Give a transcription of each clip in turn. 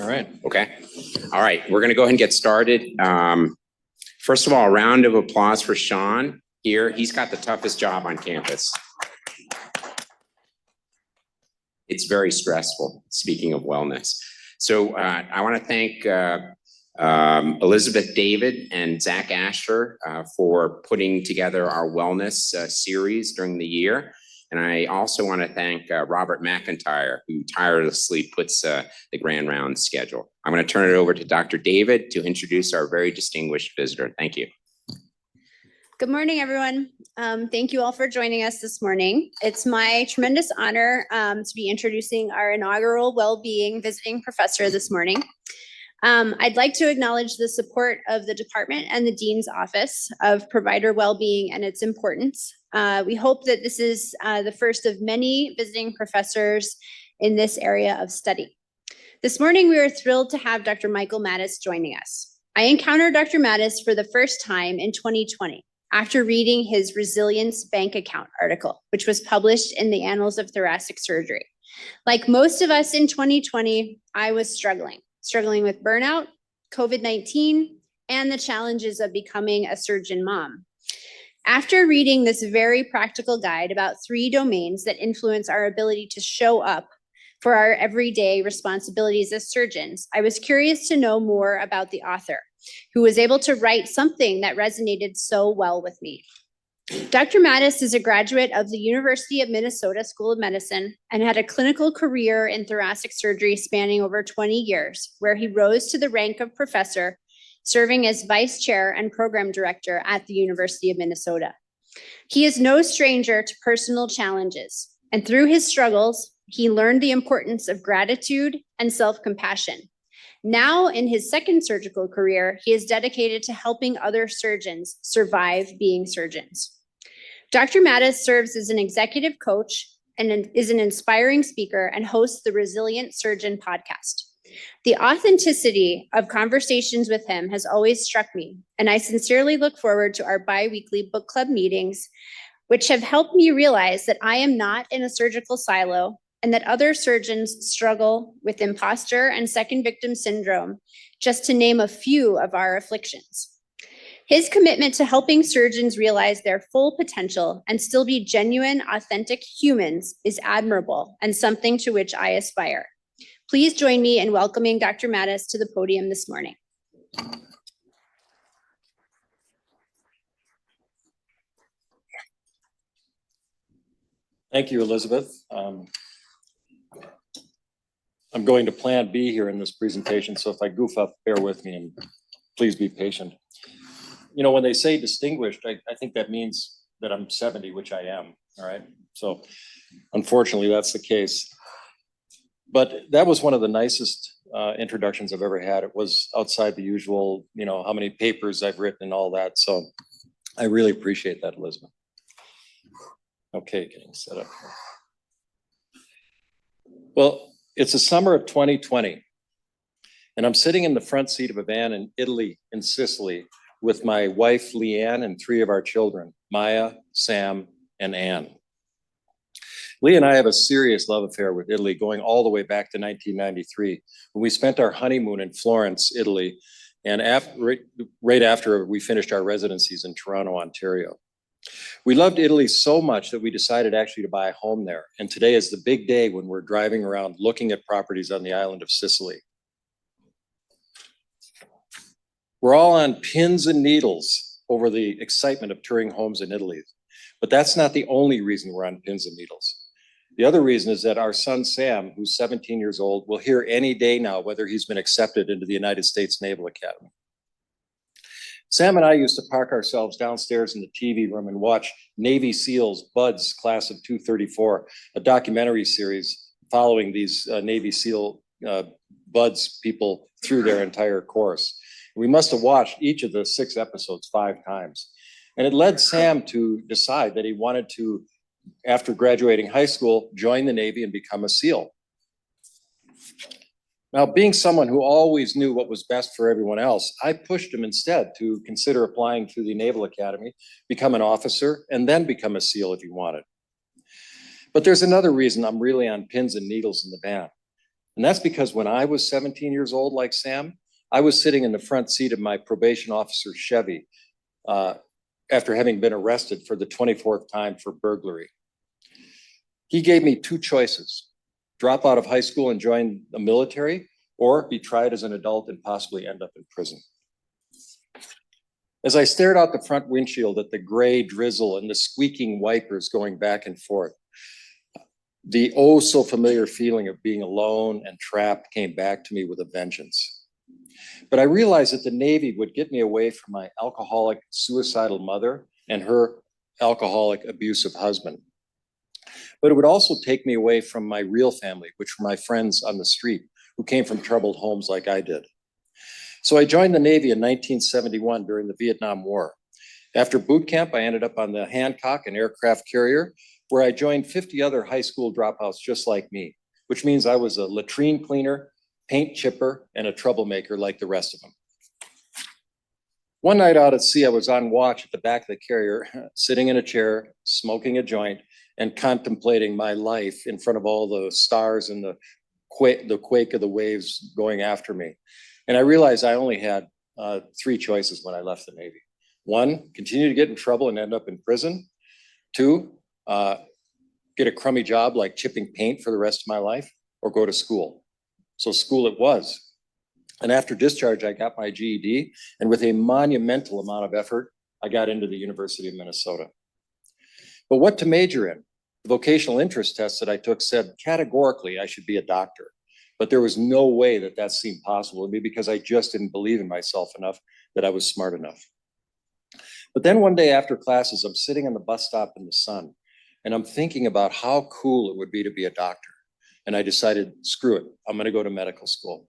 All right. Okay. All right. We're going to go ahead and get started. First of all, a round of applause for Sean here. He's got the toughest job on campus. It's very stressful, speaking of wellness. So I want to thank Elizabeth David and Zach Asher for putting together our wellness series during the year. And I also want to thank Robert McIntyre, who tirelessly puts the Grand Rounds schedule. I'm going to turn it over to Dr. David to introduce our very distinguished visitor. Thank you. Good morning, everyone. Thank you all for joining us this morning. It's my tremendous honor to be introducing our inaugural well-being visiting professor this morning. I'd like to acknowledge the support of the department and the Dean's Office of Provider Wellbeing and its importance. We hope that this is the first of many visiting professors in this area of study. This morning, we are thrilled to have Dr. Michael Maddaus joining us. I encountered Dr. Maddaus for the first time in 2020 after reading his Resilience Bank Account article, which was published in the Annals of Thoracic Surgery. Like most of us in 2020, I was struggling with burnout, COVID-19, and the challenges of becoming a surgeon mom. After reading this very practical guide about 3 domains that influence our ability to show up for our everyday responsibilities as surgeons, I was curious to know more about the author, who was able to write something that resonated so well with me. Dr. Maddaus is a graduate of the University of Minnesota School of Medicine and had a clinical career in thoracic surgery spanning over 20 years, where he rose to the rank of professor, serving as vice chair and program director at the University of Minnesota. He is no stranger to personal challenges, and through his struggles, he learned the importance of gratitude and self-compassion. Now, in his second surgical career, he is dedicated to helping other surgeons survive being surgeons. Dr. Maddaus serves as an executive coach and is an inspiring speaker and hosts the Resilient Surgeon podcast. The authenticity of conversations with him has always struck me, and I sincerely look forward to our bi-weekly book club meetings, which have helped me realize that I am not in a surgical silo and that other surgeons struggle with imposter and second victim syndrome, just to name a few of our afflictions. His commitment to helping surgeons realize their full potential and still be genuine, authentic humans is admirable and something to which I aspire. Please join me in welcoming Dr. Maddaus to the podium this morning. Thank you, Elizabeth. I'm going to plan B here in this presentation, so if I goof up, bear with me and please be patient. You know, when they say distinguished, I think that means that I'm 70, which I am, all right? So unfortunately, that's the case. But that was one of the nicest introductions I've ever had. It was outside the usual, you know, how many papers I've written and all that. So I really appreciate that, Elizabeth. Okay, getting set up here. Well, it's the summer of 2020, and I'm sitting in the front seat of a van in Italy, in Sicily, with my wife, Leanne, and 3 of our children, Maya, Sam, and Anne. Lee and I have a serious love affair with Italy going all the way back to 1993, when we spent our honeymoon in Florence, Italy, and right after we finished our residencies in Toronto, Ontario. We loved Italy so much that we decided actually to buy a home there. And today is the big day when we're driving around looking at properties on the island of Sicily. We're all on pins and needles over the excitement of touring homes in Italy. But that's not the only reason we're on pins and needles. The other reason is that our son, Sam, who's 17 years old, will hear any day now whether he's been accepted into the United States Naval Academy. Sam and I used to park ourselves downstairs in the TV room and watch Navy SEALs Bud's Class of 234, a documentary series following these Navy SEAL Buds people through their entire course. We must have watched each of the 6 episodes 5 times. And it led Sam to decide that he wanted to, after graduating high school, join the Navy and become a SEAL. Now, being someone who always knew what was best for everyone else, I pushed him instead to consider applying to the Naval Academy, become an officer, and then become a SEAL if he wanted. But there's another reason I'm really on pins and needles in the van. And that's because when I was 17 years old, like Sam, I was sitting in the front seat of my probation officer's Chevy after having been arrested for the 24th time for burglary. He gave me two choices: drop out of high school and join the military, or be tried as an adult and possibly end up in prison. As I stared out the front windshield at the gray drizzle and the squeaking wipers going back and forth, the oh so familiar feeling of being alone and trapped came back to me with a vengeance. But I realized that the Navy would get me away from my alcoholic, suicidal mother and her alcoholic, abusive husband. But it would also take me away from my real family, which were my friends on the street who came from troubled homes like I did. So I joined the Navy in 1971 during the Vietnam War. After boot camp, I ended up on the Hancock, an aircraft carrier, where I joined 50 other high school dropouts just like me, which means I was a latrine cleaner, paint chipper, and a troublemaker like the rest of them. One night out at sea, I was on watch at the back of the carrier, sitting in a chair, smoking a joint, and contemplating my life in front of all the stars and the quake of the waves going after me. And I realized I only had three choices when I left the Navy. One, continue to get in trouble and end up in prison. Two, get a crummy job like chipping paint for the rest of my life, or go to school. So school it was. And after discharge, I got my GED, and with a monumental amount of effort, I got into the University of Minnesota. But what to major in? The vocational interest test that I took said categorically I should be a doctor, but there was no way that that seemed possible to me because I just didn't believe in myself enough that I was smart enough. But then one day after classes, I'm sitting on the bus stop in the sun, and I'm thinking about how cool it would be to be a doctor. And I decided, screw it, I'm gonna go to medical school.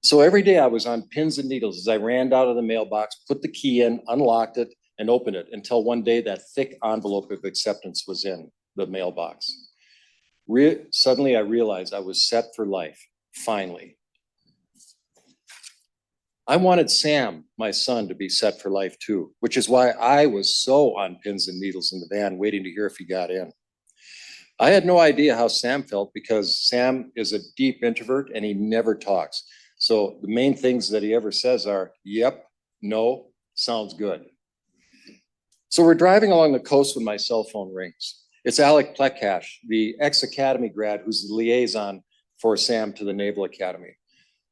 So every day I was on pins and needles as I ran out of the mailbox, put the key in, unlocked it, and opened it until one day that thick envelope of acceptance was in the mailbox. Suddenly I realized I was set for life, finally. I wanted Sam, my son, to be set for life too, which is why I was so on pins and needles in the van waiting to hear if he got in. I had no idea how Sam felt because Sam is a deep introvert and he never talks. So the main things that he ever says are, yep, no, sounds good. So we're driving along the coast when my cell phone rings. It's Alec Plekash, the ex-Academy grad who's the liaison for Sam to the Naval Academy.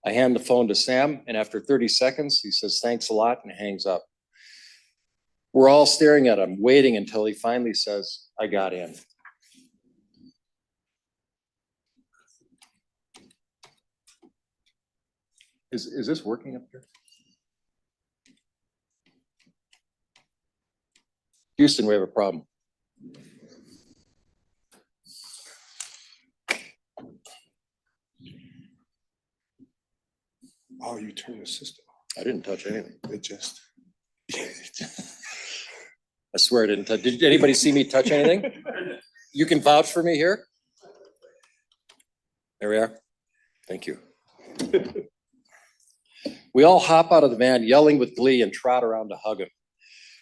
I hand the phone to Sam, and after 30 seconds, he says, thanks a lot, and hangs up. We're all staring at him, waiting until he finally says, I got in. Is this working up here? Houston, we have a problem. Oh, you turned the system off. I didn't touch anything. It just. I swear I didn't touch. Did anybody see me touch anything? You can vouch for me here? There we are. Thank you. We all hop out of the van yelling with glee and trot around to hug him.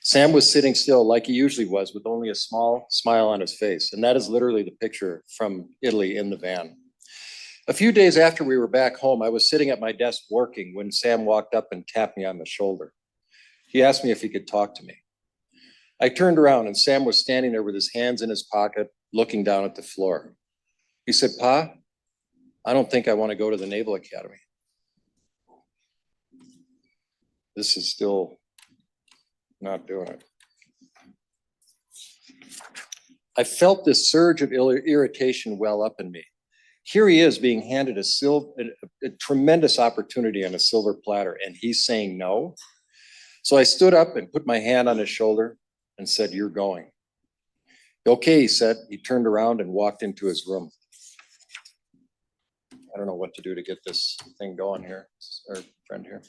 Sam was sitting still like he usually was with only a small smile on his face. And that is literally the picture from Italy in the van. A few days after we were back home, I was sitting at my desk working when Sam walked up and tapped me on the shoulder. He asked me if he could talk to me. I turned around and Sam was standing there with his hands in his pocket, looking down at the floor. He said, Pa, I don't think I want to go to the Naval Academy. This is still not doing it. I felt this surge of irritation well up in me. Here he is being handed a tremendous opportunity on a silver platter, and he's saying no. So I stood up and put my hand on his shoulder and said, you're going. Okay, he said. He turned around and walked into his room. I don't know what to do to get this thing going here. Our friend here.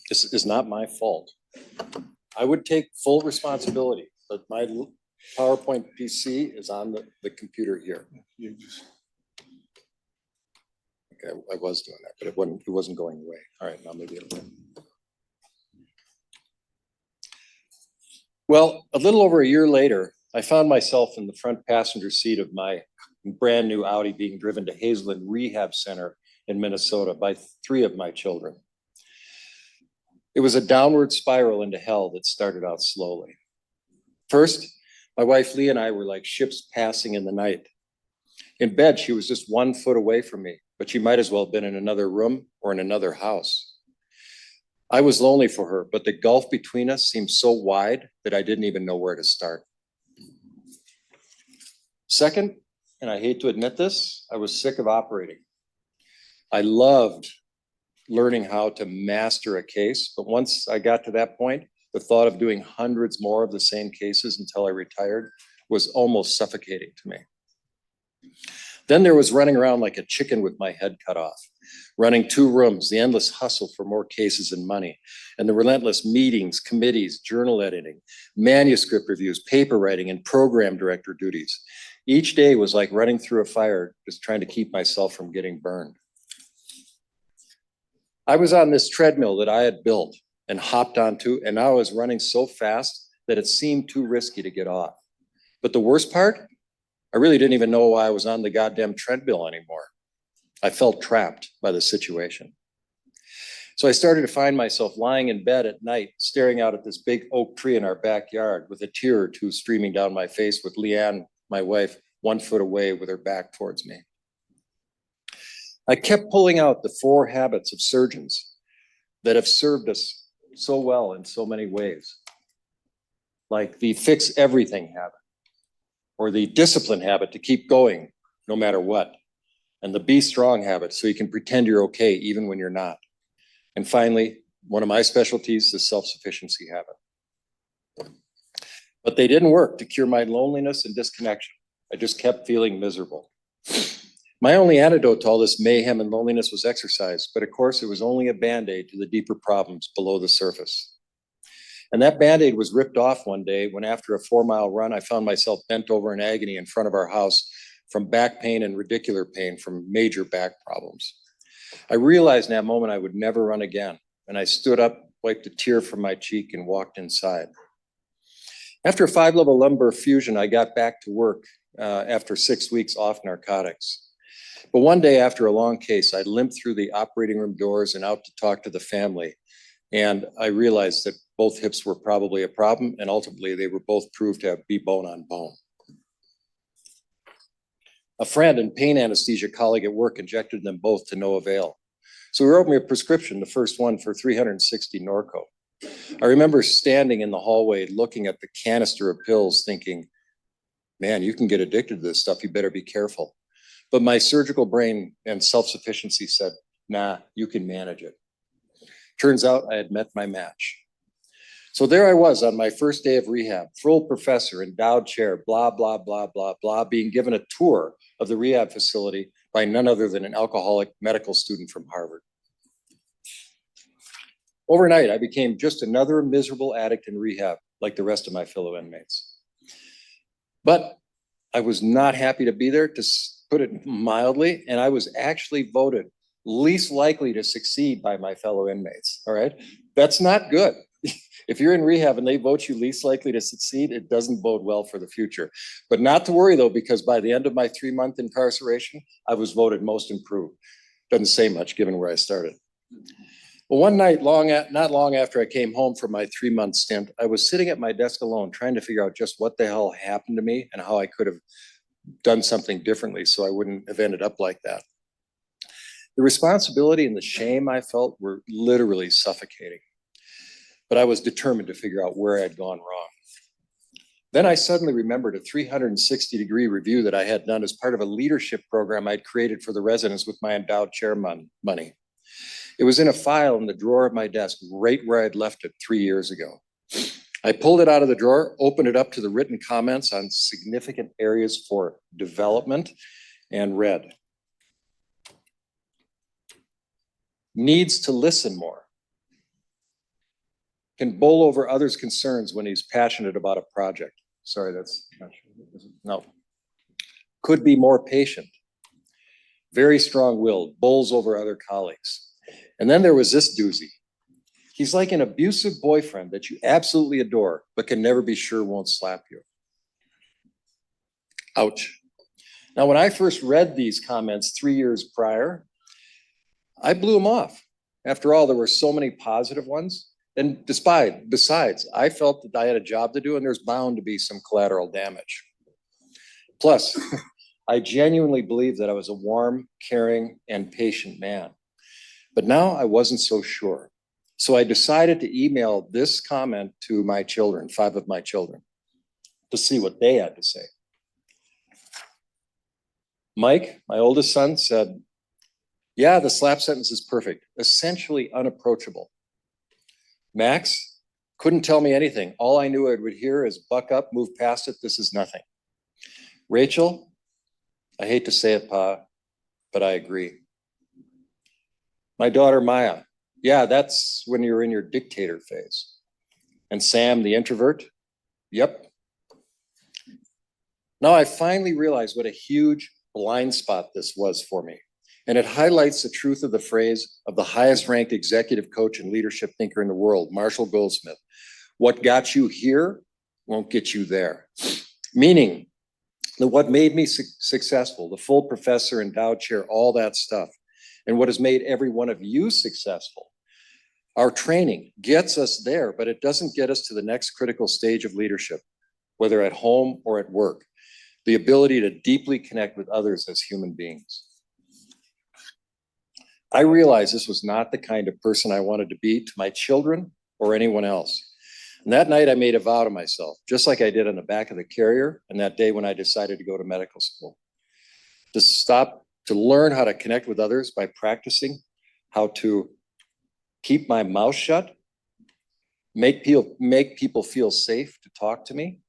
This is not my fault. I would take full responsibility, but my PowerPoint PC is on the computer here. You just. Okay, I was doing that, but it wasn't going away. All right, now maybe it'll. Well, a little over a year later, I found myself in the front passenger seat of my brand new Audi being driven to Hazelland Rehab Center in Minnesota by three of my children. It was a downward spiral into hell that started out slowly. First, my wife Lee and I were like ships passing in the night. In bed, she was just 1 foot away from me, but she might as well have been in another room or in another house. I was lonely for her, but the gulf between us seemed so wide that I didn't even know where to start. Second, and I hate to admit this, I was sick of operating. I loved learning how to master a case, but once I got to that point, the thought of doing hundreds more of the same cases until I retired was almost suffocating to me. Then there was running around like a chicken with my head cut off, running 2 rooms, the endless hustle for more cases and money, and the relentless meetings, committees, journal editing, manuscript reviews, paper writing, and program director duties. Each day was like running through a fire, just trying to keep myself from getting burned. I was on this treadmill that I had built and hopped onto, and now I was running so fast that it seemed too risky to get off. But the worst part, I really didn't even know why I was on the goddamn treadmill anymore. I felt trapped by the situation. So I started to find myself lying in bed at night, staring out at this big oak tree in our backyard with a tear or two streaming down my face with Leanne, my wife, 1 foot away with her back towards me. I kept pulling out the 4 habits of surgeons that have served us so well in so many ways, like the fix everything habit, or the discipline habit to keep going no matter what, and the be strong habit so you can pretend you're okay even when you're not. And finally, one of my specialties, the self-sufficiency habit. But they didn't work to cure my loneliness and disconnection. I just kept feeling miserable. My only antidote to all this mayhem and loneliness was exercise, but of course it was only a Band-Aid to the deeper problems below the surface. And that Band-Aid was ripped off one day when after a 4-mile run, I found myself bent over in agony in front of our house from back pain and radicular pain from major back problems. I realized in that moment I would never run again. And I stood up, wiped a tear from my cheek and walked inside. After a 5-level lumbar fusion, I got back to work after 6 weeks off narcotics. But one day after a long case, I limped through the operating room doors and out to talk to the family. And I realized that both hips were probably a problem, and ultimately they were both proved to be bone on bone. A friend and pain anesthesia colleague at work injected them both to no avail. So he wrote me a prescription, the first one for 360 Norco. I remember standing in the hallway looking at the canister of pills thinking, man, you can get addicted to this stuff, you better be careful. But my surgical brain and self-sufficiency said, nah, you can manage it. Turns out I had met my match. So there I was on my first day of rehab, full professor, endowed chair, blah, blah, blah, blah, blah, being given a tour of the rehab facility by none other than an alcoholic medical student from Harvard. Overnight, I became just another miserable addict in rehab, like the rest of my fellow inmates. But I was not happy to be there, to put it mildly, and I was actually voted least likely to succeed by my fellow inmates, all right? That's not good. If you're in rehab and they vote you least likely to succeed, it doesn't bode well for the future. But not to worry though, because by the end of my 3-month incarceration, I was voted most improved. Doesn't say much given where I started. Well, one night, not long after I came home from my 3-month stint, I was sitting at my desk alone trying to figure out just what the hell happened to me and how I could have done something differently so I wouldn't have ended up like that. The responsibility and the shame I felt were literally suffocating. But I was determined to figure out where I had gone wrong. Then I suddenly remembered a 360-degree review that I had done as part of a leadership program I'd created for the residents with my endowed chair money. It was in a file in the drawer of my desk, right where I'd left it 3 years ago. I pulled it out of the drawer, opened it up to the written comments on significant areas for development, and read. Needs to listen more. Can bowl over others' concerns when he's passionate about a project. Sorry, that's not sure. No. Could be more patient. Very strong-willed, bowls over other colleagues. And then there was this doozy. He's like an abusive boyfriend that you absolutely adore, but can never be sure won't slap you. Ouch. Now, when I first read these comments 3 years prior, I blew them off. After all, there were so many positive ones. And besides, I felt that I had a job to do and there's bound to be some collateral damage. Plus, I genuinely believed that I was a warm, caring, and patient man. But now I wasn't so sure. So I decided to email this comment to my children, 5 of my children, to see what they had to say. Mike, my oldest son, said, yeah, the slap sentence is perfect, essentially unapproachable. Max, couldn't tell me anything. All I knew I would hear is buck up, move past it, this is nothing. Rachel, I hate to say it, Pa, but I agree. My daughter, Maya, yeah, that's when you're in your dictator phase. And Sam, the introvert, yep. Now I finally realized what a huge blind spot this was for me. And it highlights the truth of the phrase of the highest ranked executive coach and leadership thinker in the world, Marshall Goldsmith. What got you here won't get you there. Meaning that what made me successful, the full professor, endowed chair, all that stuff, and what has made every one of you successful, our training gets us there, but it doesn't get us to the next critical stage of leadership, whether at home or at work. The ability to deeply connect with others as human beings. I realized this was not the kind of person I wanted to be to my children or anyone else. And that night I made a vow to myself, just like I did on the back of the carrier and that day when I decided to go to medical school, to learn how to connect with others by practicing how to keep my mouth shut, make people feel safe to talk to me,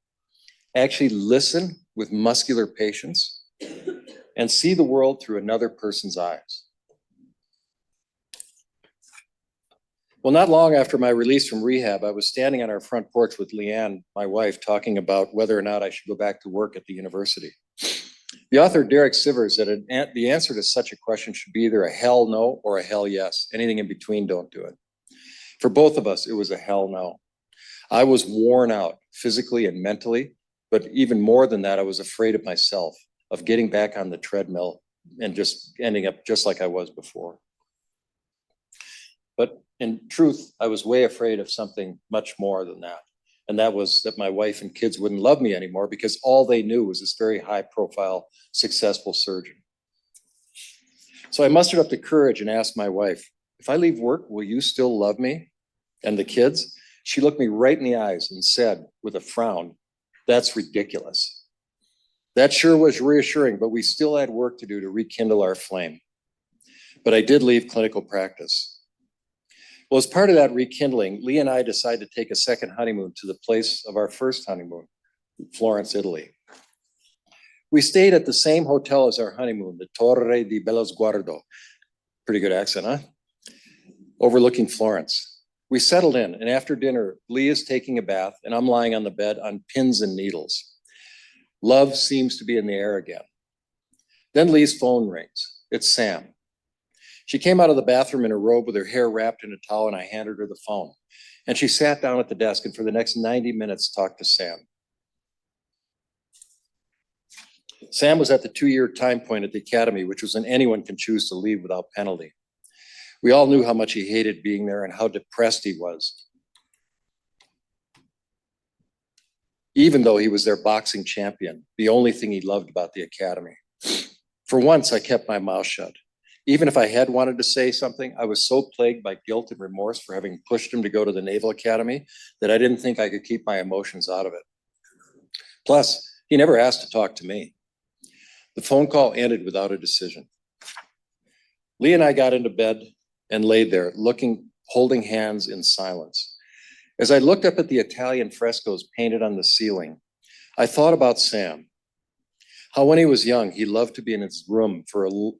actually listen with muscular patience, and see the world through another person's eyes. Well, not long after my release from rehab, I was standing on our front porch with Leanne, my wife, talking about whether or not I should go back to work at the university. The author Derek Sivers said the answer to such a question should be either a hell no or a hell yes. Anything in between, don't do it. For both of us, it was a hell no. I was worn out physically and mentally, but even more than that, I was afraid of myself, of getting back on the treadmill and just ending up just like I was before. But in truth, I was way afraid of something much more than that. And that was that my wife and kids wouldn't love me anymore because all they knew was this very high profile, successful surgeon. So I mustered up the courage and asked my wife, if I leave work, will you still love me and the kids? She looked me right in the eyes and said with a frown, that's ridiculous. That sure was reassuring, but we still had work to do to rekindle our flame. But I did leave clinical practice. Well, as part of that rekindling, Lee and I decided to take a second honeymoon to the place of our first honeymoon, Florence, Italy. We stayed at the same hotel as our honeymoon, the Torre di Bellosguardo. Pretty good accent, huh? Overlooking Florence. We settled in, and after dinner, Lee is taking a bath, and I'm lying on the bed on pins and needles. Love seems to be in the air again. Then Lee's phone rings. It's Sam. She came out of the bathroom in a robe with her hair wrapped in a towel, and I handed her the phone. And she sat down at the desk and for the next 90 minutes talked to Sam. Sam was at the 2-year time point at the academy, which was when anyone can choose to leave without penalty. We all knew how much he hated being there and how depressed he was. Even though he was their boxing champion, the only thing he loved about the academy. For once, I kept my mouth shut. Even if I had wanted to say something, I was so plagued by guilt and remorse for having pushed him to go to the Naval Academy that I didn't think I could keep my emotions out of it. Plus, he never asked to talk to me. The phone call ended without a decision. Lee and I got into bed and laid there, holding hands in silence. As I looked up at the Italian frescoes painted on the ceiling, I thought about Sam. How when he was young, he loved to be in his room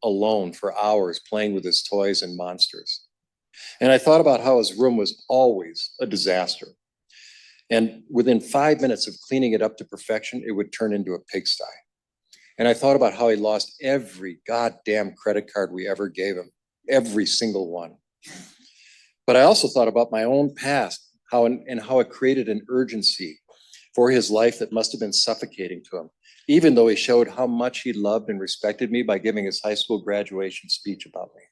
alone for hours playing with his toys and monsters. And I thought about how his room was always a disaster. And within 5 minutes of cleaning it up to perfection, it would turn into a pigsty. And I thought about how he lost every goddamn credit card we ever gave him, every single one. But I also thought about my own past, how it created an urgency for his life that must have been suffocating to him, even though he showed how much he loved and respected me by giving his high school graduation speech about me.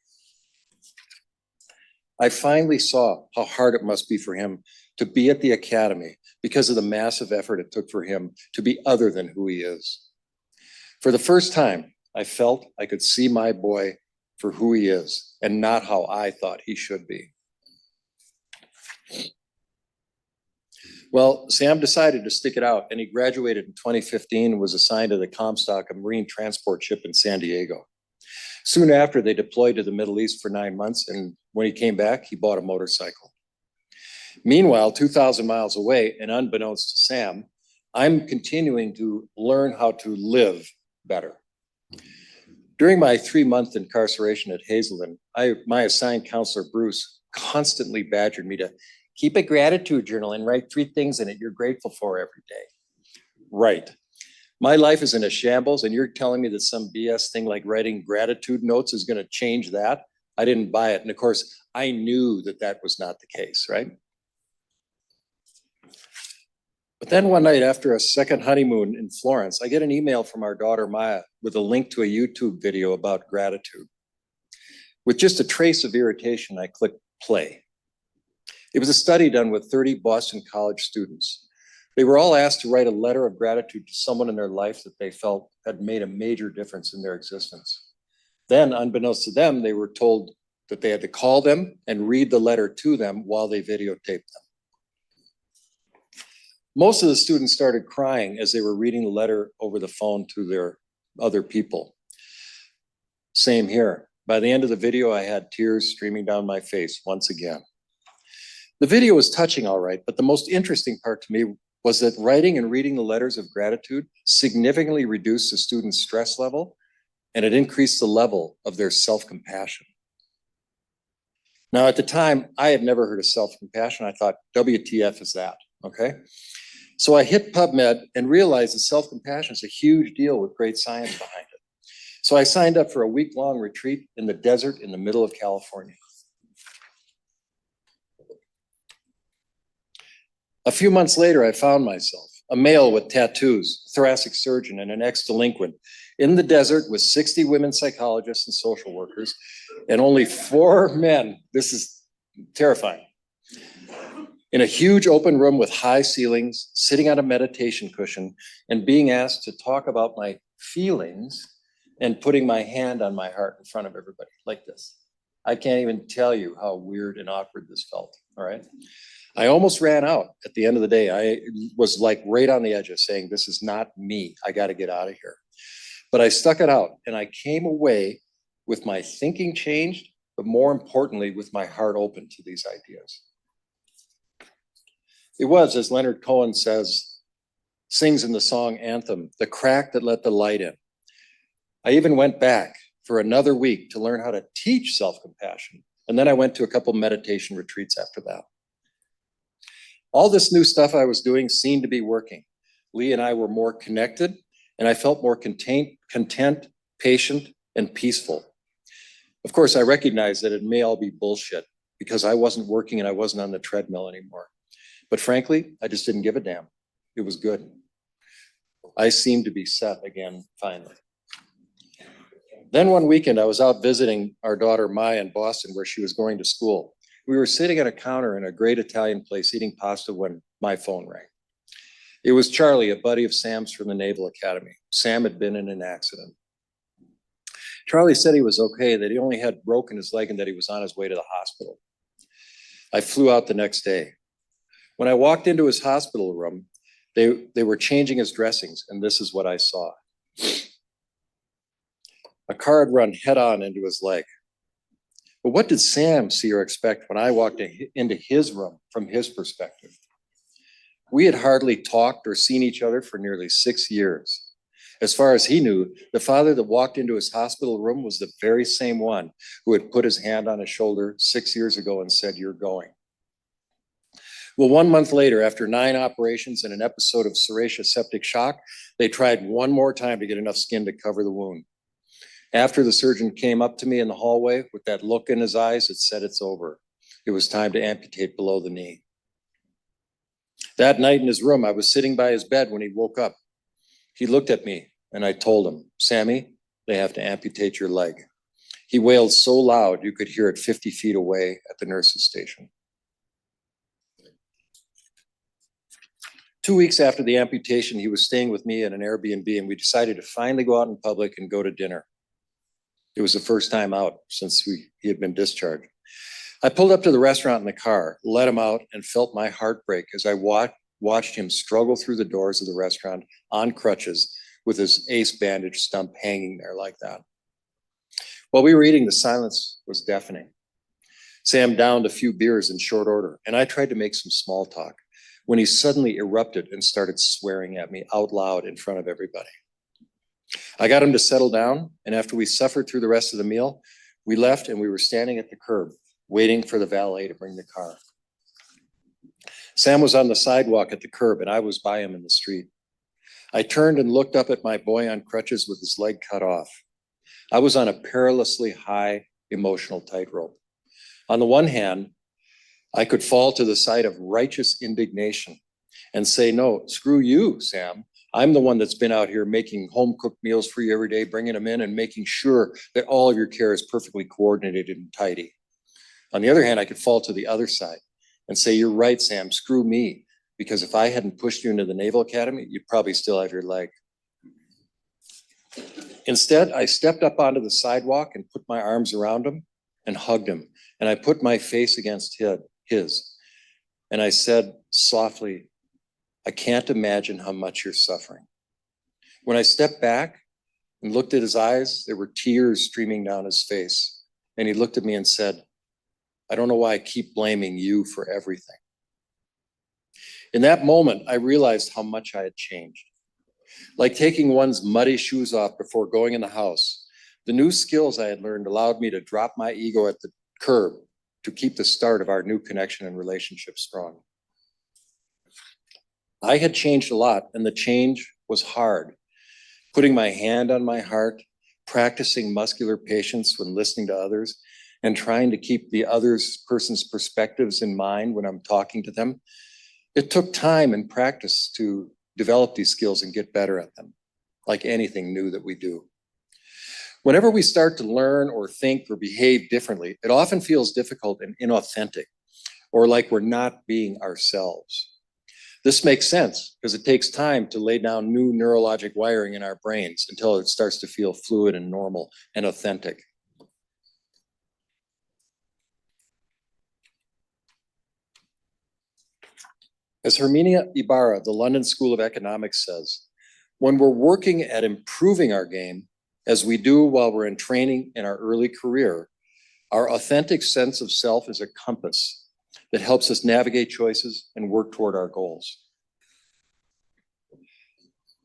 I finally saw how hard it must be for him to be at the academy because of the massive effort it took for him to be other than who he is. For the first time, I felt I could see my boy for who he is and not how I thought he should be. Well, Sam decided to stick it out, and he graduated in 2015 and was assigned to the Comstock, a marine transport ship in San Diego. Soon after, they deployed to the Middle East for 9 months, and when he came back, he bought a motorcycle. Meanwhile, 2,000 miles away, and unbeknownst to Sam, I'm continuing to learn how to live better. During my 3-month incarceration at Hazelden, my assigned counselor, Bruce, constantly badgered me to keep a gratitude journal and write 3 things in it you're grateful for every day. Right. My life is in a shambles, and you're telling me that some BS thing like writing gratitude notes is going to change that? I didn't buy it. And of course, I knew that that was not the case, right? But then one night after a second honeymoon in Florence, I get an email from our daughter Maya with a link to a YouTube video about gratitude. With just a trace of irritation, I clicked play. It was a study done with 30 Boston College students. They were all asked to write a letter of gratitude to someone in their life that they felt had made a major difference in their existence. Then, unbeknownst to them, they were told that they had to call them and read the letter to them while they videotaped them. Most of the students started crying as they were reading the letter over the phone to their other people. Same here. By the end of the video, I had tears streaming down my face once again. The video was touching, all right, but the most interesting part to me was that writing and reading the letters of gratitude significantly reduced the students' stress level, and it increased the level of their self-compassion. Now, at the time, I had never heard of self-compassion. I thought, WTF is that, okay? So I hit PubMed and realized that self-compassion is a huge deal with great science behind it. So I signed up for a week-long retreat in the desert in the middle of California. A few months later, I found myself, a male with tattoos, thoracic surgeon, and an ex-delinquent, in the desert with 60 women psychologists and social workers, and only 4 men. This is terrifying. In a huge open room with high ceilings, sitting on a meditation cushion, and being asked to talk about my feelings and putting my hand on my heart in front of everybody like this. I can't even tell you how weird and awkward this felt, all right? I almost ran out at the end of the day. I was like right on the edge of saying, this is not me. I got to get out of here. But I stuck it out, and I came away with my thinking changed, but more importantly, with my heart open to these ideas. It was, as Leonard Cohen sings in the song Anthem, the crack that let the light in. I even went back for another week to learn how to teach self-compassion. And then I went to a couple meditation retreats after that. All this new stuff I was doing seemed to be working. Lee and I were more connected, and I felt more content, patient, and peaceful. Of course, I recognize that it may all be bullshit because I wasn't working and I wasn't on the treadmill anymore. But frankly, I just didn't give a damn. It was good. I seemed to be set again, finally. Then one weekend, I was out visiting our daughter Maya in Boston, where she was going to school. We were sitting at a counter in a great Italian place eating pasta when my phone rang. It was Charlie, a buddy of Sam's from the Naval Academy. Sam had been in an accident. Charlie said he was okay, that he only had broken his leg and that he was on his way to the hospital. I flew out the next day. When I walked into his hospital room, they were changing his dressings, and this is what I saw. A car had run head on into his leg. But what did Sam see or expect when I walked into his room from his perspective? We had hardly talked or seen each other for nearly 6 years. As far as he knew, the father that walked into his hospital room was the very same one who had put his hand on his shoulder 6 years ago and said, "You're going." Well, 1 month later, after 9 operations and an episode of serratia septic shock, they tried one more time to get enough skin to cover the wound. After the surgeon came up to me in the hallway with that look in his eyes, it said, "It's over." It was time to amputate below the knee. That night in his room, I was sitting by his bed when he woke up. He looked at me and I told him, Sammy, they have to amputate your leg. He wailed so loud you could hear it 50 feet away at the nurse's station. 2 weeks after the amputation, he was staying with me at an Airbnb and we decided to finally go out in public and go to dinner. It was the first time out since he had been discharged. I pulled up to the restaurant in the car, let him out, and felt my heart break as I watched him struggle through the doors of the restaurant on crutches with his ace bandage stump hanging there like that. While we were eating, the silence was deafening. Sam downed a few beers in short order, and I tried to make some small talk when he suddenly erupted and started swearing at me out loud in front of everybody. I got him to settle down, and after we suffered through the rest of the meal, we left and we were standing at the curb, waiting for the valet to bring the car. Sam was on the sidewalk at the curb, and I was by him in the street. I turned and looked up at my boy on crutches with his leg cut off. I was on a perilously high emotional tightrope. On the one hand, I could fall to the side of righteous indignation and say, no, screw you, Sam. I'm the one that's been out here making home-cooked meals for you every day, bringing them in and making sure that all of your care is perfectly coordinated and tidy. On the other hand, I could fall to the other side and say, you're right, Sam, screw me. Because if I hadn't pushed you into the Naval Academy, you'd probably still have your leg. Instead, I stepped up onto the sidewalk and put my arms around him and hugged him. And I put my face against his. And I said softly, I can't imagine how much you're suffering. When I stepped back and looked at his eyes, there were tears streaming down his face. And he looked at me and said, I don't know why I keep blaming you for everything. In that moment, I realized how much I had changed. Like taking one's muddy shoes off before going in the house, the new skills I had learned allowed me to drop my ego at the curb to keep the start of our new connection and relationship strong. I had changed a lot, and the change was hard. Putting my hand on my heart, practicing muscular patience when listening to others, and trying to keep the other person's perspectives in mind when I'm talking to them. It took time and practice to develop these skills and get better at them, like anything new that we do. Whenever we start to learn or think or behave differently, it often feels difficult and inauthentic, or like we're not being ourselves. This makes sense because it takes time to lay down new neurologic wiring in our brains until it starts to feel fluid and normal and authentic. As Herminia Ibarra, the London School of Economics says, when we're working at improving our game, as we do while we're in training in our early career, our authentic sense of self is a compass that helps us navigate choices and work toward our goals.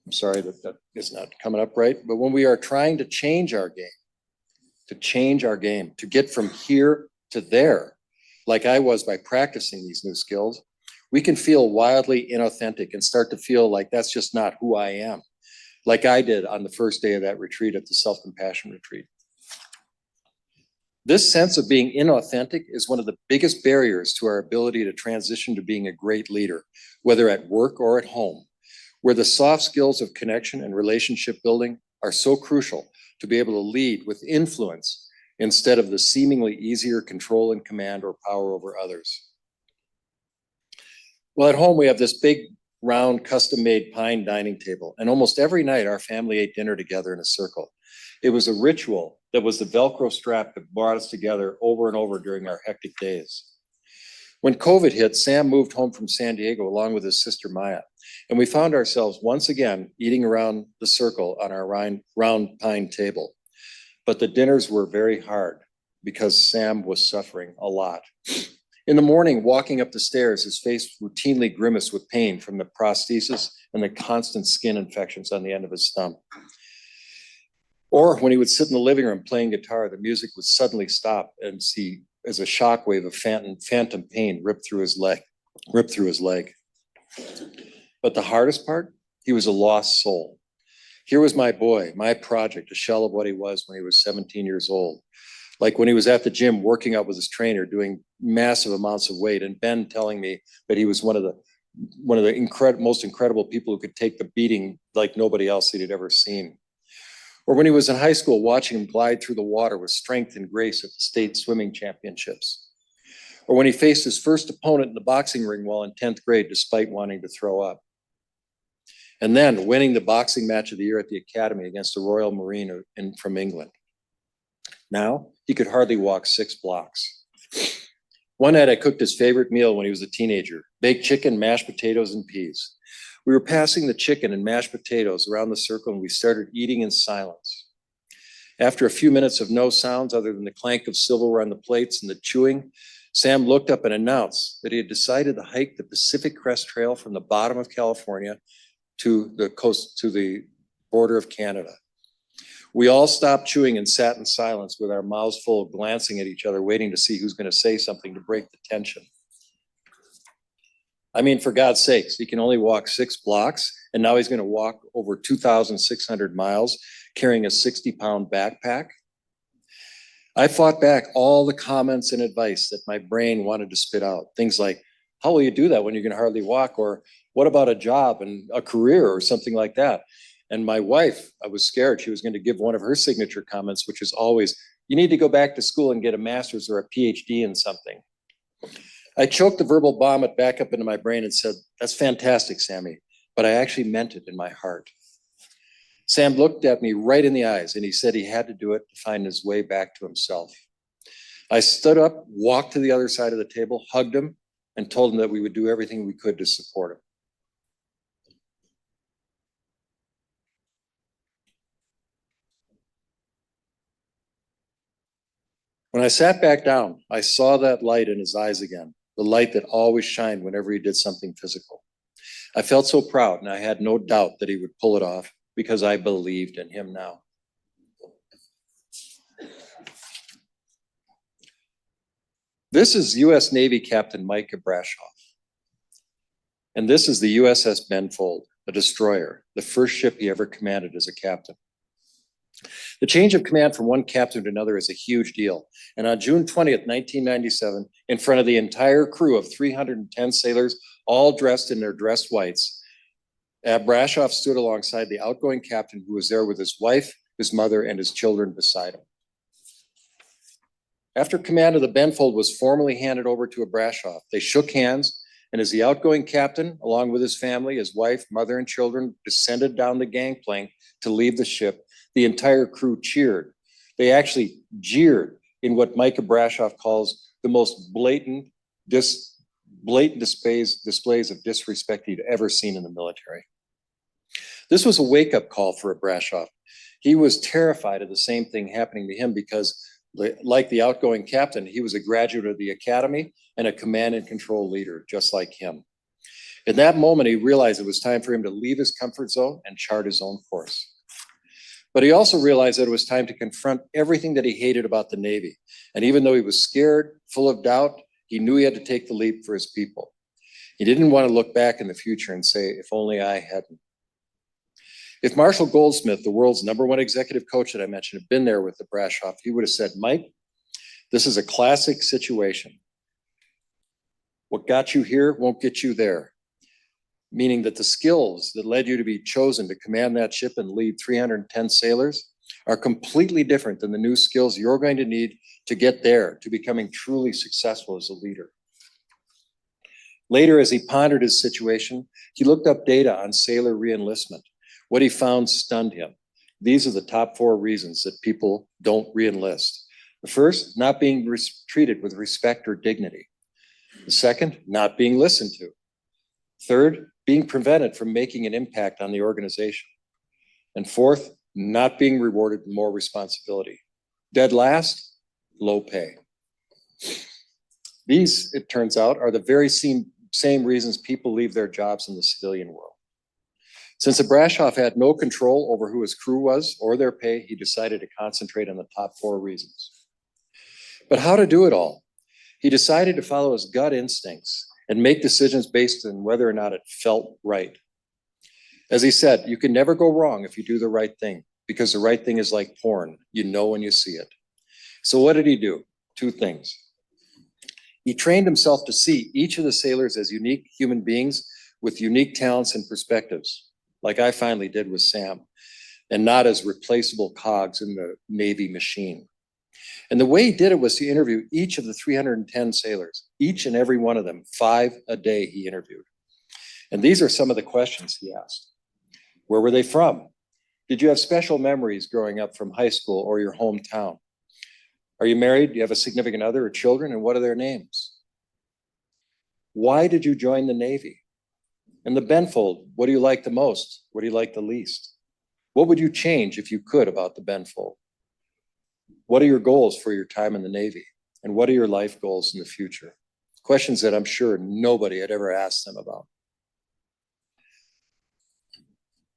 I'm sorry that is not coming up right, but when we are trying to change our game, to get from here to there, like I was by practicing these new skills, we can feel wildly inauthentic and start to feel like that's just not who I am, like I did on the first day of that retreat at the self-compassion retreat. This sense of being inauthentic is one of the biggest barriers to our ability to transition to being a great leader, whether at work or at home, where the soft skills of connection and relationship building are so crucial to be able to lead with influence instead of the seemingly easier control and command or power over others. Well, at home, we have this big, round, custom-made pine dining table, and almost every night our family ate dinner together in a circle. It was a ritual that was the Velcro strap that brought us together over and over during our hectic days. When COVID hit, Sam moved home from San Diego along with his sister Maya, and we found ourselves once again eating around the circle on our round pine table. But the dinners were very hard because Sam was suffering a lot. In the morning, walking up the stairs, his face routinely grimaced with pain from the prosthesis and the constant skin infections on the end of his thumb. Or when he would sit in the living room playing guitar, the music would suddenly stop and see as a shockwave of phantom pain rip through his leg. But the hardest part, he was a lost soul. Here was my boy, my project, a shell of what he was when he was 17 years old. Like when he was at the gym working out with his trainer, doing massive amounts of weight, and Ben telling me that he was one of the most incredible people who could take the beating like nobody else he'd ever seen. Or when he was in high school, watching him glide through the water with strength and grace at the state swimming championships. Or when he faced his first opponent in the boxing ring while in 10th grade, despite wanting to throw up. And then winning the boxing match of the year at the academy against a Royal Marine from England. Now, he could hardly walk 6 blocks. One night I cooked his favorite meal when he was a teenager, baked chicken, mashed potatoes, and peas. We were passing the chicken and mashed potatoes around the circle and we started eating in silence. After a few minutes of no sounds other than the clank of silverware on the plates and the chewing, Sam looked up and announced that he had decided to hike the Pacific Crest Trail from the bottom of California to the coast, to the border of Canada. We all stopped chewing and sat in silence with our mouths full, glancing at each other, waiting to see who's going to say something to break the tension. I mean, for God's sakes, he can only walk 6 blocks, and now he's going to walk over 2,600 miles carrying a 60-pound backpack. I fought back all the comments and advice that my brain wanted to spit out. Things like, how will you do that when you can hardly walk? Or what about a job and a career or something like that? And my wife, I was scared she was going to give one of her signature comments, which is always, you need to go back to school and get a master's or a PhD in something. I choked the verbal vomit back up into my brain and said, that's fantastic, Sammy, but I actually meant it in my heart. Sam looked at me right in the eyes and he said he had to do it to find his way back to himself. I stood up, walked to the other side of the table, hugged him, and told him that we would do everything we could to support him. When I sat back down, I saw that light in his eyes again, the light that always shined whenever he did something physical. I felt so proud, and I had no doubt that he would pull it off because I believed in him now. This is U.S. Navy Captain Micah Brashoff. And this is the USS Benfold, a destroyer, the first ship he ever commanded as a captain. The change of command from one captain to another is a huge deal. And on June 20th, 1997, in front of the entire crew of 310 sailors, all dressed in their dress whites, Brashoff stood alongside the outgoing captain who was there with his wife, his mother, and his children beside him. After command of the Benfold was formally handed over to Brashoff, they shook hands, and as the outgoing captain, along with his family, his wife, mother, and children, descended down the gangplank to leave the ship, the entire crew cheered. They actually jeered in what Micah Brashoff calls the most blatant displays of disrespect he'd ever seen in the military. This was a wake-up call for Brashoff. He was terrified of the same thing happening to him because, like the outgoing captain, he was a graduate of the academy and a command and control leader, just like him. In that moment, he realized it was time for him to leave his comfort zone and chart his own course. But he also realized that it was time to confront everything that he hated about the Navy. And even though he was scared, full of doubt, he knew he had to take the leap for his people. He didn't want to look back in the future and say, if only I hadn't. If Marshall Goldsmith, the world's #1 executive coach that I mentioned, had been there with the Brashoff, he would have said, Mike, this is a classic situation. What got you here won't get you there. Meaning that the skills that led you to be chosen to command that ship and lead 310 sailors are completely different than the new skills you're going to need to get there, to becoming truly successful as a leader. Later, as he pondered his situation, he looked up data on sailor reenlistment. What he found stunned him. These are the top 4 reasons that people don't reenlist. The first, not being treated with respect or dignity. The second, not being listened to. Third, being prevented from making an impact on the organization. And fourth, not being rewarded with more responsibility. Dead last, low pay. These, it turns out, are the very same reasons people leave their jobs in the civilian world. Since the Brashoff had no control over who his crew was or their pay, he decided to concentrate on the top 4 reasons. But how to do it all? He decided to follow his gut instincts and make decisions based on whether or not it felt right. As he said, you can never go wrong if you do the right thing, because the right thing is like porn. You know when you see it. So what did he do? Two things. He trained himself to see each of the sailors as unique human beings with unique talents and perspectives, like I finally did with Sam, and not as replaceable cogs in the Navy machine. And the way he did it was to interview each of the 310 sailors, each and every one of them, 5 a day he interviewed. And these are some of the questions he asked. Where were they from? Did you have special memories growing up from high school or your hometown? Are you married? Do you have a significant other or children? And what are their names? Why did you join the Navy? And the Benfold, what do you like the most? What do you like the least? What would you change if you could about the Benfold? What are your goals for your time in the Navy? And what are your life goals in the future? Questions that I'm sure nobody had ever asked them about.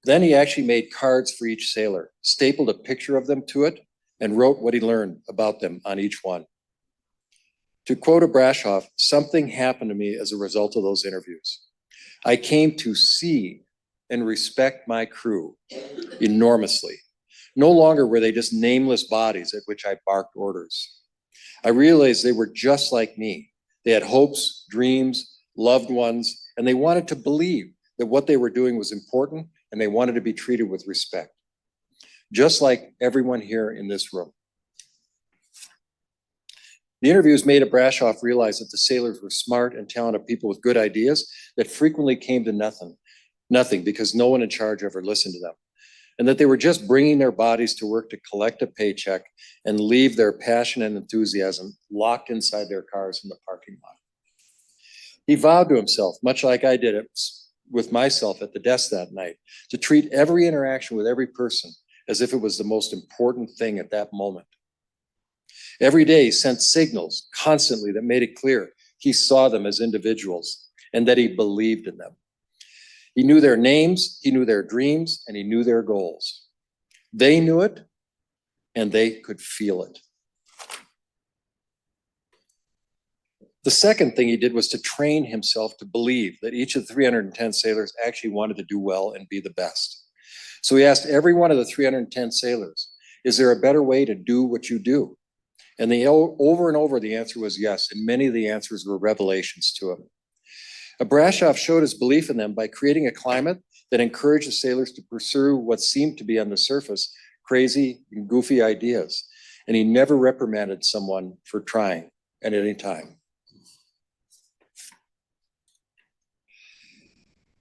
Then he actually made cards for each sailor, stapled a picture of them to it, and wrote what he learned about them on each one. To quote Abrashoff, something happened to me as a result of those interviews. I came to see and respect my crew enormously. No longer were they just nameless bodies at which I barked orders. I realized they were just like me. They had hopes, dreams, loved ones, and they wanted to believe that what they were doing was important, and they wanted to be treated with respect, just like everyone here in this room. The interviews made Abrashoff realize that the sailors were smart and talented people with good ideas that frequently came to nothing because no one in charge ever listened to them, and that they were just bringing their bodies to work to collect a paycheck and leave their passion and enthusiasm locked inside their cars in the parking lot. He vowed to himself, much like I did it with myself at the desk that night, to treat every interaction with every person as if it was the most important thing at that moment. Every day he sent signals constantly that made it clear he saw them as individuals and that he believed in them. He knew their names, he knew their dreams, and he knew their goals. They knew it, and they could feel it. The second thing he did was to train himself to believe that each of the 310 sailors actually wanted to do well and be the best. So he asked every one of the 310 sailors, is there a better way to do what you do? And over and over, the answer was yes, and many of the answers were revelations to him. Abrashoff showed his belief in them by creating a climate that encouraged the sailors to pursue what seemed to be on the surface crazy and goofy ideas, and he never reprimanded someone for trying at any time.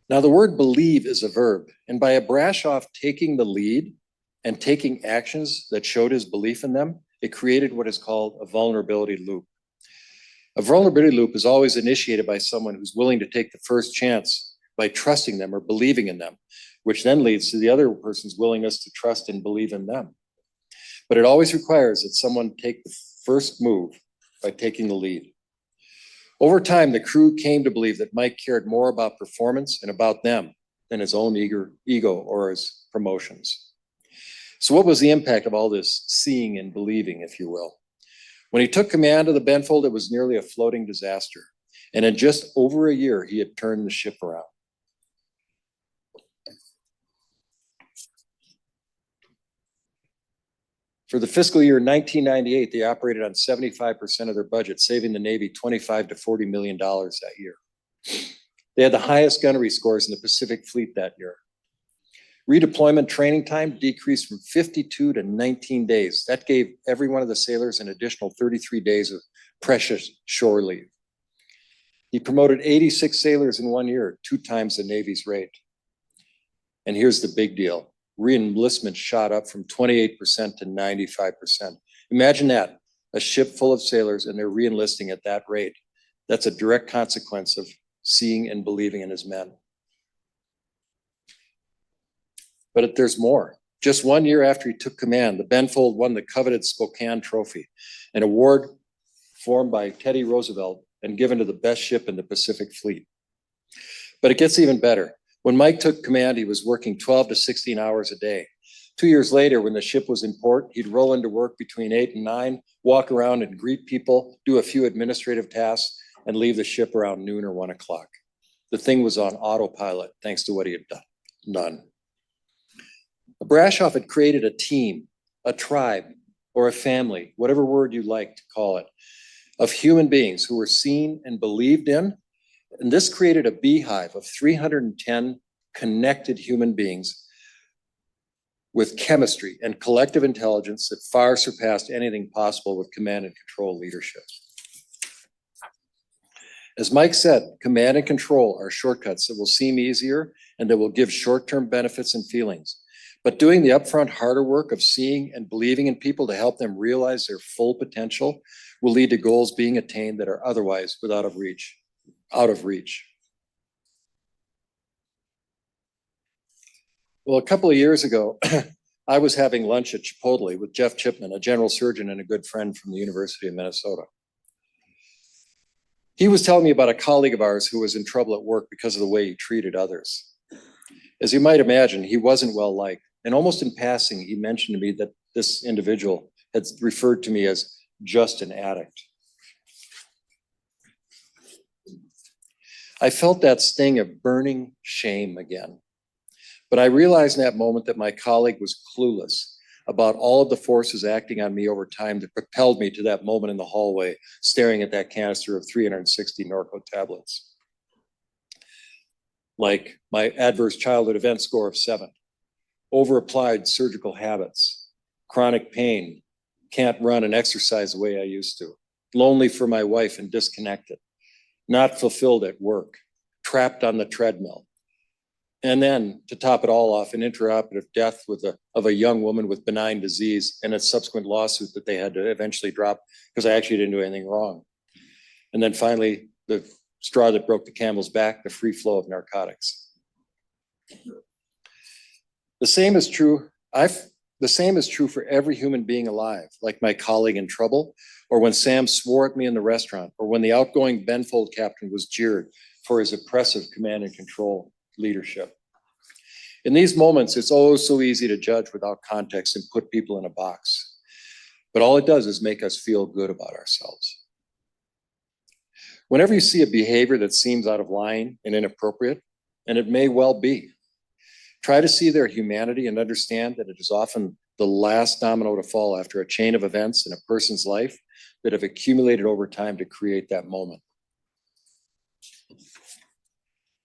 Now, the word believe is a verb, and by Abrashoff taking the lead and taking actions that showed his belief in them, it created what is called a vulnerability loop. A vulnerability loop is always initiated by someone who's willing to take the first chance by trusting them or believing in them, which then leads to the other person's willingness to trust and believe in them. But it always requires that someone take the first move by taking the lead. Over time, the crew came to believe that Mike cared more about performance and about them than his own ego or his promotions. So what was the impact of all this seeing and believing, if you will? When he took command of the Benfold, it was nearly a floating disaster. And in just over a year, he had turned the ship around. For the fiscal year 1998, they operated on 75% of their budget, saving the Navy $25 to $40 million that year. They had the highest gunnery scores in the Pacific Fleet that year. Redeployment training time decreased from 52 to 19 days. That gave every one of the sailors an additional 33 days of precious shore leave. He promoted 86 sailors in 1 year, 2 times the Navy's rate. And here's the big deal. Re-enlistment shot up from 28% to 95%. Imagine that, a ship full of sailors and they're re-enlisting at that rate. That's a direct consequence of seeing and believing in his men. But there's more. Just 1 year after he took command, the Benfold won the coveted Spokane Trophy, an award formed by Teddy Roosevelt and given to the best ship in the Pacific Fleet. But it gets even better. When Mike took command, he was working 12 to 16 hours a day. 2 years later, when the ship was in port, he'd roll into work between 8 and 9, walk around and greet people, do a few administrative tasks, and leave the ship around noon or 1 o'clock. The thing was on autopilot, thanks to what he had done. Abrashoff had created a team, a tribe, or a family, whatever word you like to call it, of human beings who were seen and believed in. And this created a beehive of 310 connected human beings with chemistry and collective intelligence that far surpassed anything possible with command and control leadership. As Mike said, command and control are shortcuts that will seem easier and that will give short-term benefits and feelings. But doing the upfront harder work of seeing and believing in people to help them realize their full potential will lead to goals being attained that are otherwise out of reach. Well, a couple of years ago, I was having lunch at Chipotle with Jeff Chipman, a general surgeon and a good friend from the University of Minnesota. He was telling me about a colleague of ours who was in trouble at work because of the way he treated others. As you might imagine, he wasn't well liked. And almost in passing, he mentioned to me that this individual had referred to me as just an addict. I felt that sting of burning shame again. But I realized in that moment that my colleague was clueless about all of the forces acting on me over time that propelled me to that moment in the hallway, staring at that canister of 360 Norco tablets. Like my adverse childhood event score of 7, over-applied surgical habits, chronic pain, can't run and exercise the way I used to, lonely for my wife and disconnected, not fulfilled at work, trapped on the treadmill. And then to top it all off, an intraoperative death of a young woman with benign disease and a subsequent lawsuit that they had to eventually drop because I actually didn't do anything wrong. And then finally, the straw that broke the camel's back, the free flow of narcotics. The same is true for every human being alive, like my colleague in trouble, or when Sam swore at me in the restaurant, or when the outgoing Benfold captain was jeered for his oppressive command and control leadership. In these moments, it's oh so easy to judge without context and put people in a box. But all it does is make us feel good about ourselves. Whenever you see a behavior that seems out of line and inappropriate, and it may well be, try to see their humanity and understand that it is often the last domino to fall after a chain of events in a person's life that have accumulated over time to create that moment.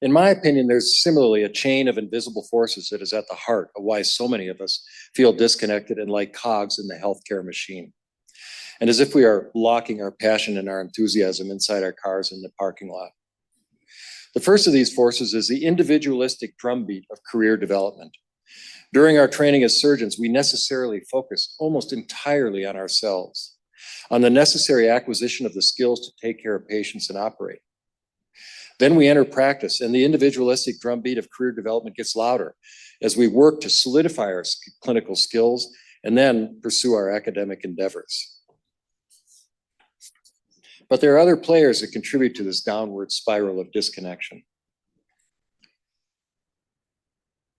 In my opinion, there's similarly a chain of invisible forces that is at the heart of why so many of us feel disconnected and like cogs in the healthcare machine. And as if we are locking our passion and our enthusiasm inside our cars in the parking lot. The first of these forces is the individualistic drumbeat of career development. During our training as surgeons, we necessarily focus almost entirely on ourselves, on the necessary acquisition of the skills to take care of patients and operate. Then we enter practice, and the individualistic drumbeat of career development gets louder as we work to solidify our clinical skills and then pursue our academic endeavors. But there are other players that contribute to this downward spiral of disconnection.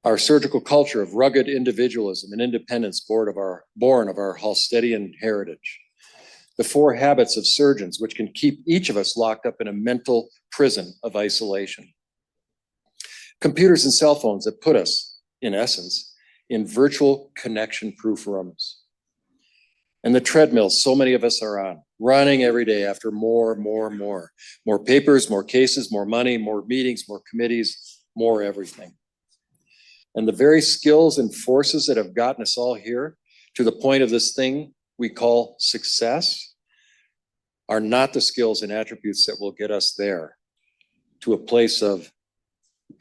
Our surgical culture of rugged individualism and independence born of our Hallstedian heritage. The 4 habits of surgeons, which can keep each of us locked up in a mental prison of isolation. Computers and cell phones that put us, in essence, in virtual connection-proof rooms. And the treadmill so many of us are on, running every day after more papers, more cases, more money, more meetings, more committees, more everything. And the very skills and forces that have gotten us all here to the point of this thing we call success are not the skills and attributes that will get us there to a place of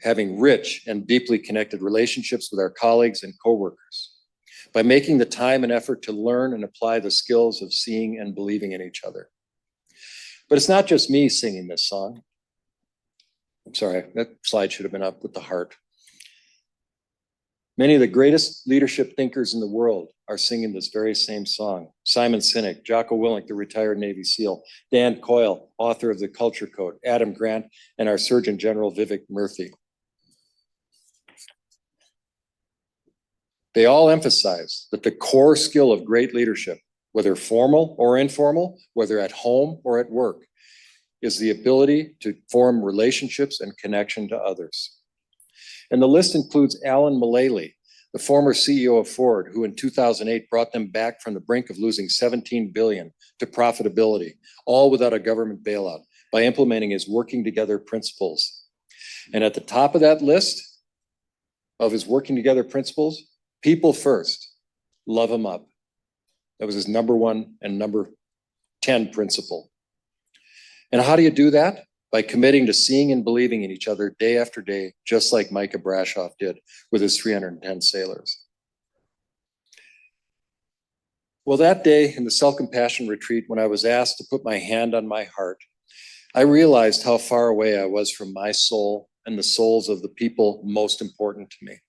having rich and deeply connected relationships with our colleagues and coworkers by making the time and effort to learn and apply the skills of seeing and believing in each other. But it's not just me singing this song. I'm sorry, that slide should have been up with the heart. Many of the greatest leadership thinkers in the world are singing this very same song. Simon Sinek, Jocko Willink, the retired Navy SEAL, Dan Coyle, author of The Culture Code, Adam Grant, and our Surgeon General Vivek Murthy. They all emphasize that the core skill of great leadership, whether formal or informal, whether at home or at work, is the ability to form relationships and connection to others. And the list includes Alan Mullally, the former CEO of Ford, who in 2008 brought them back from the brink of losing 17 billion to profitability, all without a government bailout, by implementing his working together principles. And at the top of that list of his working together principles, people first, love them up. That was his number 1 and number 10 principle. And how do you do that? By committing to seeing and believing in each other day after day, just like Micah Brashoff did with his 310 sailors. Well, that day in the self-compassion retreat, when I was asked to put my hand on my heart, I realized how far away I was from my soul and the souls of the people most important to me.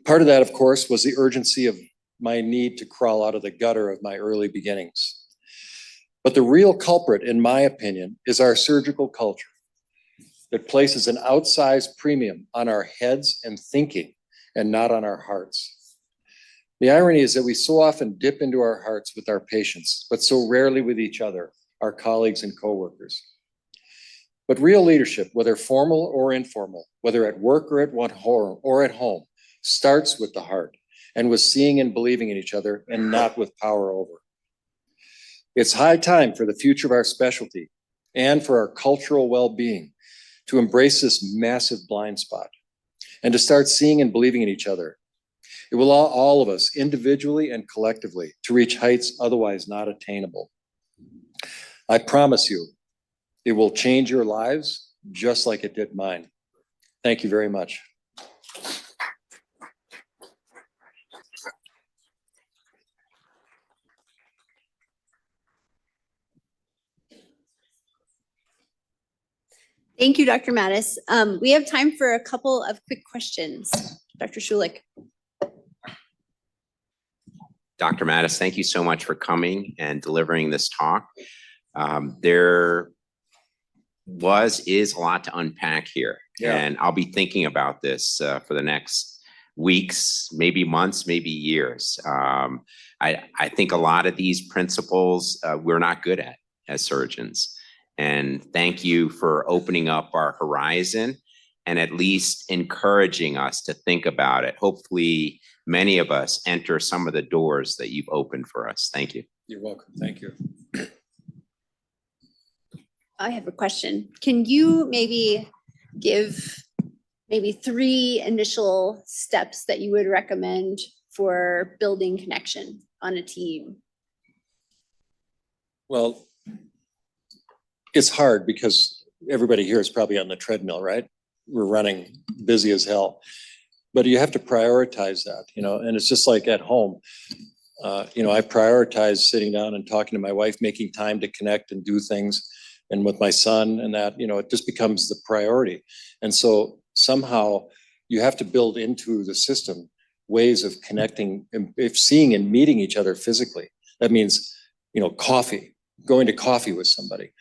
Part of that, of course, was the urgency of my need to crawl out of the gutter of my early beginnings. But the real culprit, in my opinion, is our surgical culture that places an outsized premium on our heads and thinking and not on our hearts. The irony is that we so often dip into our hearts with our patients, but so rarely with each other, our colleagues and coworkers. But real leadership, whether formal or informal, whether at work or at home, starts with the heart and with seeing and believing in each other and not with power over. It's high time for the future of our specialty and for our cultural well-being to embrace this massive blind spot and to start seeing and believing in each other. It will allow all of us individually and collectively to reach heights otherwise not attainable. I promise you, it will change your lives just like it did mine. Thank you very much. Thank you, Dr. Maddaus. We have time for a couple of quick questions. Dr. Schulich. Dr. Maddaus, thank you so much for coming and delivering this talk. There is a lot to unpack here, and I'll be thinking about this for the next weeks, maybe months, maybe years. I think a lot of these principles we're not good at as surgeons. And thank you for opening up our horizon and at least encouraging us to think about it. Hopefully, many of us enter some of the doors that you've opened for us. Thank you. You're welcome. Thank you. I have a question. Can you maybe give 3 initial steps that you would recommend for building connection on a team? Well, it's hard because everybody here is probably on the treadmill, right? We're running busy as hell, but you have to prioritize that, and it's just like at home. I prioritize sitting down and talking to my wife, making time to connect and do things, and with my son and that, it just becomes the priority. And so somehow you have to build into the system ways of connecting, if seeing and meeting each other physically. That means, coffee, going to coffee with somebody,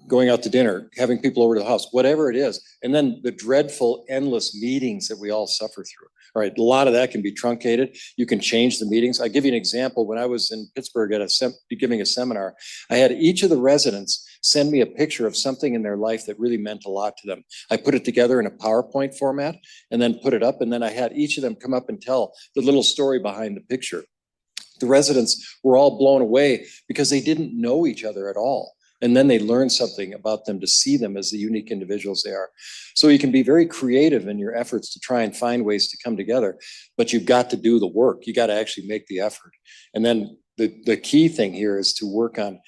going out to dinner, having people over to the house, whatever it is. And then the dreadful, endless meetings that we all suffer through. All right, a lot of that can be truncated. You can change the meetings. I'll give you an example. When I was in Pittsburgh giving a seminar, I had each of the residents send me a picture of something in their life that really meant a lot to them. I put it together in a PowerPoint format and then put it up. And then I had each of them come up and tell the little story behind the picture. The residents were all blown away because they didn't know each other at all. And then they learn something about them to see them as the unique individuals they are. So you can be very creative in your efforts to try and find ways to come together, but you've got to do the work. You got to actually make the effort. And then the key thing here is to work on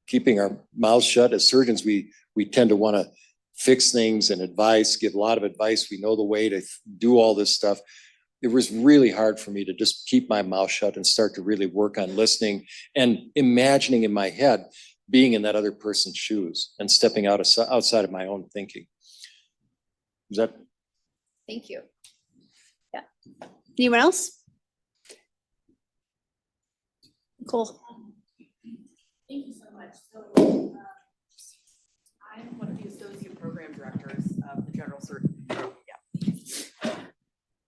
keeping our mouths shut. As surgeons, we tend to want to fix things and advice, give a lot of advice. We know the way to do all this stuff. It was really hard for me to just keep my mouth shut and start to really work on listening and imagining in my head being in that other person's shoes and stepping outside of my own thinking. Is that? Thank you. Yeah. Anyone else? Cool. Thank you so much. So I'm one of the associate program directors of the general surgery.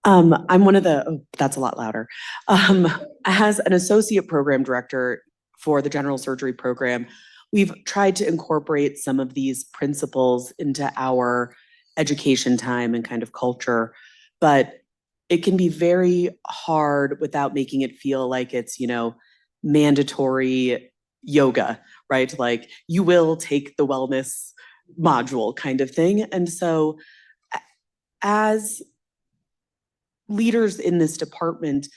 I'm one of the, that's a lot louder. As an associate program director for the general surgery program, we've tried to incorporate some of these principles into our education time and kind of culture. But it can be very hard without making it feel like it's, mandatory yoga, right? Like you will take the wellness module kind of thing. And so as leaders in this department,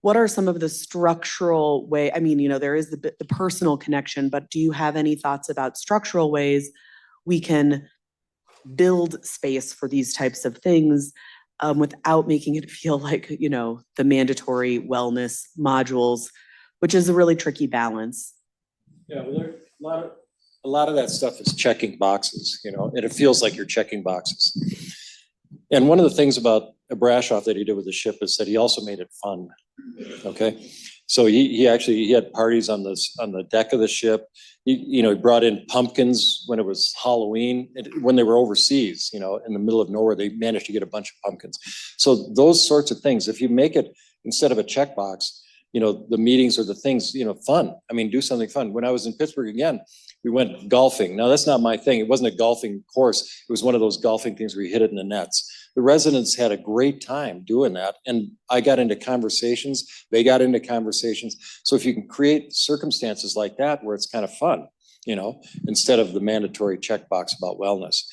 what are some of the structural way? I mean, there is the personal connection, but do you have any thoughts about structural ways we can build space for these types of things without making it feel like, the mandatory wellness modules, which is a really tricky balance? Yeah, well, a lot of that stuff is checking boxes, and it feels like you're checking boxes. And one of the things about a brash off that he did with the ship is that he also made it fun. Okay, so he had parties on the deck of the ship. He brought in pumpkins when it was Halloween. When they were overseas, in the middle of nowhere, they managed to get a bunch of pumpkins. So those sorts of things, if you make it instead of a checkbox, the meetings or the things, fun. I mean, do something fun. When I was in Pittsburgh again, we went golfing. Now that's not my thing. It wasn't a golfing course. It was one of those golfing things where you hit it in the nets. The residents had a great time doing that. And I got into conversations. They got into conversations. So if you can create circumstances like that where it's kind of fun, instead of the mandatory checkbox about wellness,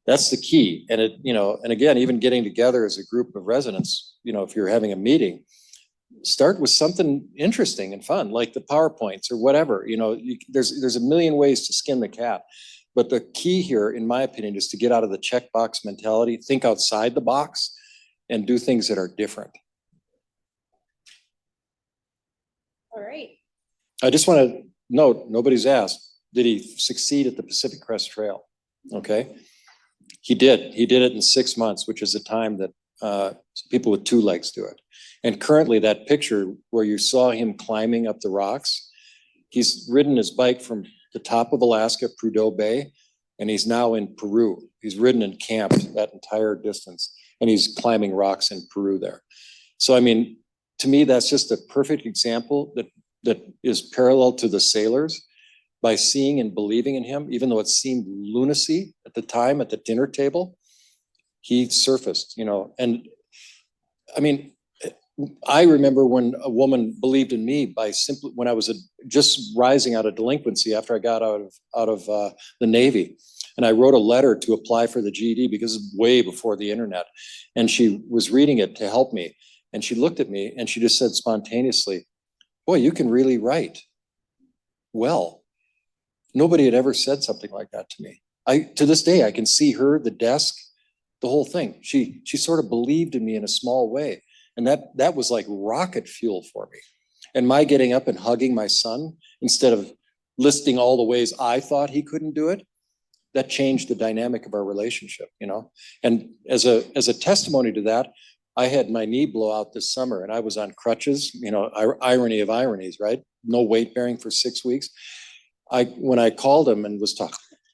that's the key. And and again, even getting together as a group of residents, if you're having a meeting, start with something interesting and fun, like the PowerPoints or whatever. There's a million ways to skin the cat. But the key here, in my opinion, is to get out of the checkbox mentality, think outside the box, and do things that are different. All right. I just want to note, nobody's asked, did he succeed at the Pacific Crest Trail? Okay. He did. He did it in 6 months, which is a time that people with 2 legs do it. And currently that picture where you saw him climbing up the rocks, he's ridden his bike from the top of Alaska, Prudhoe Bay, and he's now in Peru. He's ridden and camped that entire distance, and he's climbing rocks in Peru there. So, I mean, to me, that's just a perfect example that is parallel to the sailors. By seeing and believing in him, even though it seemed lunacy at the time at the dinner table, he surfaced, and I mean, I remember when a woman believed in me by simply when I was just rising out of delinquency after I got out of the Navy, and I wrote a letter to apply for the GED because it's way before the internet, and she was reading it to help me, and she looked at me and she just said spontaneously, "Boy, you can really write well." Nobody had ever said something like that to me. To this day, I can see her, the desk, the whole thing. She sort of believed in me in a small way. And that was like rocket fuel for me. And my getting up and hugging my son, instead of listing all the ways I thought he couldn't do it, that changed the dynamic of our relationship, And as a testimony to that, I had my knee blow out this summer and I was on crutches, irony of ironies, right? No weight bearing for 6 weeks. When I called him and was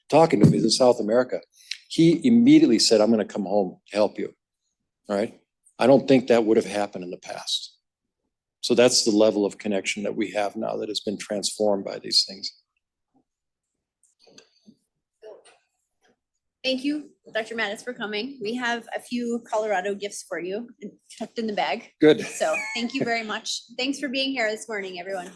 talking to me in South America, he immediately said, "I'm going to come home to help you." All right. I don't think that would have happened in the past. So that's the level of connection that we have now that has been transformed by these things. Thank you, Dr. Maddaus, for coming. We have a few Colorado gifts for you tucked in the bag. Good. So thank you very much. Thanks for being here this morning, everyone.